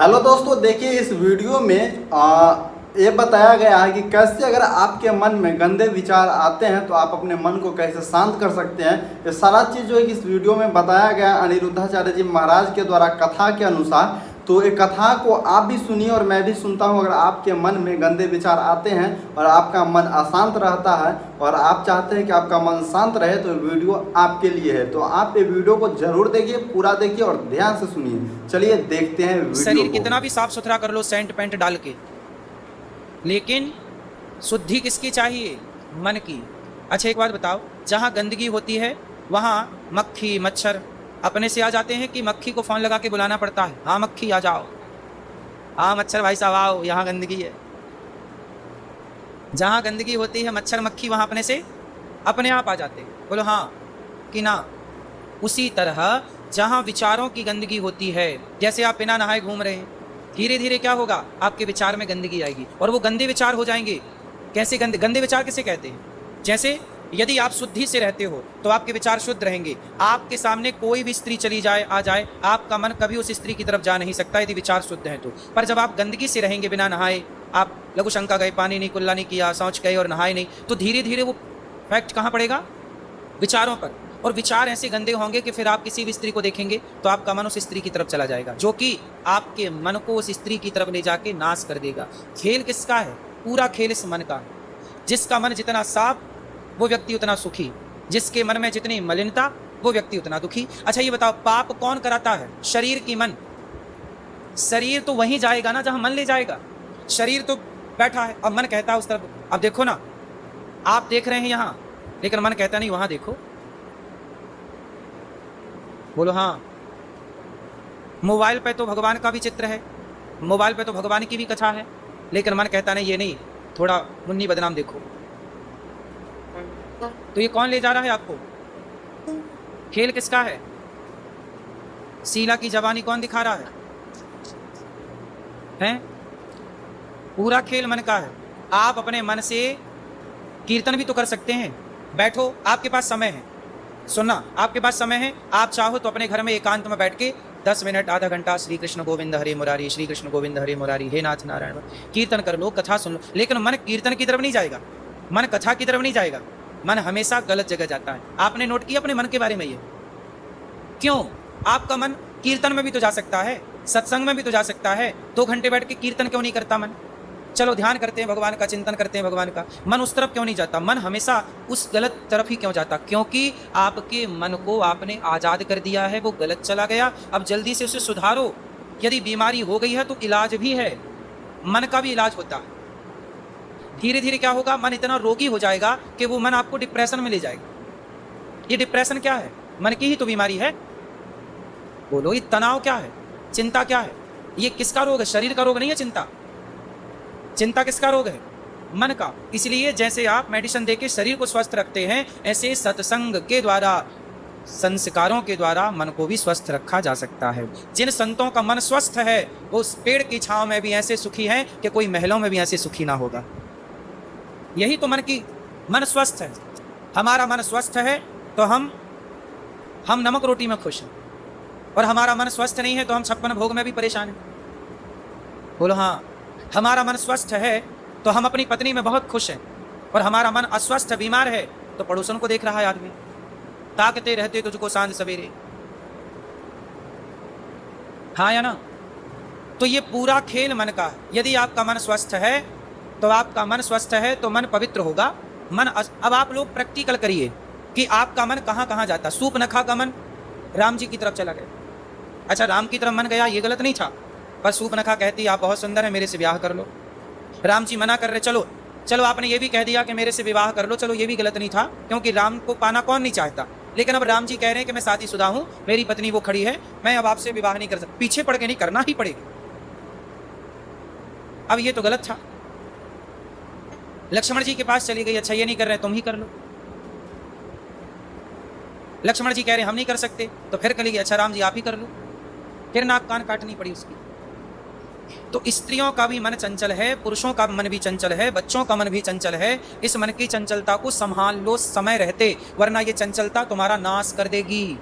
Hello दोस्तों, देखिए इस वीडियो में ये बताया गया है कि कैसे अगर आपके मन में गंदे विचार आते हैं तो आप अपने मन को कैसे शांत कर सकते हैं। ये सारा चीज़ जो है कि इस वीडियो में बताया गया है अनिरुद्धाचार्य जी महाराज के द्वारा कथा के अनुसार। तो ये कथा को आप भी सुनिए और मैं भी सुनता हूँ। अगर आपके मन में गंदे विचार आते हैं और आपका मन अशांत रहता है और आप चाहते हैं कि आपका मन शांत रहे तो वीडियो आपके लिए है। तो आप ये वीडियो को जरूर देखिए, पूरा देखिए और ध्यान से सुनिए। चलिए देखते हैं वीडियो शरीर को। कितना भी साफ सुथरा कर लो सेंट पेंट डाल के, लेकिन शुद्धि किसकी चाहिए? मन की। अच्छा एक बात बताओ, जहाँ गंदगी होती है वहाँ मक्खी मच्छर अपने से आ जाते हैं कि मक्खी को फोन लगा के बुलाना पड़ता है? हाँ मक्खी आ जाओ, हाँ मच्छर भाई साहब आओ, यहाँ गंदगी है। जहाँ गंदगी होती है मच्छर मक्खी वहाँ अपने से अपने आप आ जाते हैं। बोलो हाँ कि ना? उसी तरह जहाँ विचारों की गंदगी होती है, जैसे आप बिना नहाए घूम रहे हैं, धीरे धीरे क्या होगा, आपके विचार में गंदगी आएगी और वो गंदे विचार हो जाएंगे। कैसे गंदे? गंदे विचार किसे कहते हैं? जैसे यदि आप शुद्धि से रहते हो तो आपके विचार शुद्ध रहेंगे। आपके सामने कोई भी स्त्री चली जाए आ जाए, आपका मन कभी उस स्त्री की तरफ जा नहीं सकता यदि विचार शुद्ध हैं तो। पर जब आप गंदगी से रहेंगे, बिना नहाए, आप लघु शंका गए, पानी नहीं, कुल्ला नहीं किया, शौच गए और नहाए नहीं, तो धीरे धीरे वो फैक्ट कहाँ पड़ेगा? विचारों पर। और विचार ऐसे गंदे होंगे कि फिर आप किसी भी स्त्री को देखेंगे तो आपका मन उस स्त्री की तरफ चला जाएगा, जो कि आपके मन को उस स्त्री की तरफ ले जाके नाश कर देगा। खेल किसका है? पूरा खेल इस मन का। जिसका मन जितना साफ वो व्यक्ति उतना सुखी, जिसके मन में जितनी मलिनता वो व्यक्ति उतना दुखी। अच्छा ये बताओ, पाप कौन कराता है? शरीर की मन। शरीर तो वहीं जाएगा ना जहां मन ले जाएगा। शरीर तो बैठा है, अब मन कहता है उस तरफ। अब देखो ना, आप देख रहे हैं यहां, लेकिन मन कहता नहीं वहां देखो। बोलो हाँ। मोबाइल पे तो भगवान का भी चित्र है, मोबाइल पे तो भगवान की भी कथा है, लेकिन मन कहता नहीं ये नहीं, थोड़ा मुन्नी बदनाम देखो। तो ये कौन ले जा रहा है आपको? खेल किसका है? शीला की जवानी कौन दिखा रहा है? हैं? पूरा खेल मन का है। आप अपने मन से कीर्तन भी तो कर सकते हैं। बैठो, आपके पास समय है, सुनना, आपके पास समय है। आप चाहो तो अपने घर में एकांत में बैठ के 10 मिनट आधा घंटा श्री कृष्ण गोविंद हरे मुरारी, श्री कृष्ण गोविंद हरे मुरारी, हे नाथ नारायण कीर्तन कर लो, कथा सुन लो। लेकिन मन कीर्तन की तरफ नहीं जाएगा, मन कथा की तरफ नहीं जाएगा, मन हमेशा गलत जगह जाता है। आपने नोट किया अपने मन के बारे में ये? क्यों? आपका मन कीर्तन में भी तो जा सकता है, सत्संग में भी तो जा सकता है। 2 घंटे बैठ के कीर्तन क्यों नहीं करता मन? चलो ध्यान करते हैं भगवान का, चिंतन करते हैं भगवान का, मन उस तरफ क्यों नहीं जाता? मन हमेशा उस गलत तरफ ही क्यों जाता? क्योंकि आपके मन को आपने आज़ाद कर दिया है, वो गलत चला गया। अब जल्दी से उसे सुधारो। यदि बीमारी हो गई है तो इलाज भी है, मन का भी इलाज होता है। धीरे धीरे क्या होगा, मन इतना रोगी हो जाएगा कि वो मन आपको डिप्रेशन में ले जाएगा। ये डिप्रेशन क्या है? मन की ही तो बीमारी है। बोलो, ये तनाव क्या है? चिंता क्या है? ये किसका रोग है? शरीर का रोग नहीं है चिंता। चिंता किसका रोग है? मन का। इसलिए जैसे आप मेडिसिन देके शरीर को स्वस्थ रखते हैं, ऐसे सत्संग के द्वारा, संस्कारों के द्वारा मन को भी स्वस्थ रखा जा सकता है। जिन संतों का मन स्वस्थ है वो उस पेड़ की छांव में भी ऐसे सुखी हैं कि कोई महलों में भी ऐसे सुखी ना होगा। यही तो मन स्वस्थ है। हमारा मन स्वस्थ है तो हम नमक रोटी में खुश हैं, और हमारा मन स्वस्थ नहीं है तो हम 56 भोग में भी परेशान हैं। बोलो हाँ। हमारा मन स्वस्थ है तो हम अपनी पत्नी में बहुत खुश हैं, और हमारा मन अस्वस्थ बीमार है तो पड़ोसन को देख रहा है आदमी, ताकते रहते तुझको सांझ सवेरे। हाँ या ना? तो ये पूरा खेल मन का है। यदि आपका मन स्वस्थ है तो आपका मन स्वस्थ है तो मन पवित्र होगा। अब आप लोग प्रैक्टिकल करिए कि आपका मन कहाँ कहाँ जाता। सूपनखा का मन राम जी की तरफ चला गया। अच्छा, राम की तरफ मन गया, ये गलत नहीं था, पर सूपनखा कहती आप बहुत सुंदर है, मेरे से विवाह कर लो। राम जी मना कर रहे, चलो चलो, आपने ये भी कह दिया कि मेरे से विवाह कर लो, चलो ये भी गलत नहीं था, क्योंकि राम को पाना कौन नहीं चाहता। लेकिन अब राम जी कह रहे हैं कि मैं शादीशुदा हूँ, मेरी पत्नी वो खड़ी है, मैं अब आपसे विवाह नहीं कर सकता। पीछे पड़ के नहीं, करना ही पड़ेगा। अब ये तो गलत था। लक्ष्मण जी के पास चली गई, अच्छा ये नहीं कर रहे तुम ही कर लो। लक्ष्मण जी कह रहे हम नहीं कर सकते, तो फिर चली गई, अच्छा राम जी आप ही कर लो। फिर नाक कान काटनी पड़ी उसकी। तो स्त्रियों का भी मन चंचल है, पुरुषों का मन भी चंचल है, बच्चों का मन भी चंचल है। इस मन की चंचलता को संभाल लो समय रहते, वरना ये चंचलता तुम्हारा नाश कर देगी।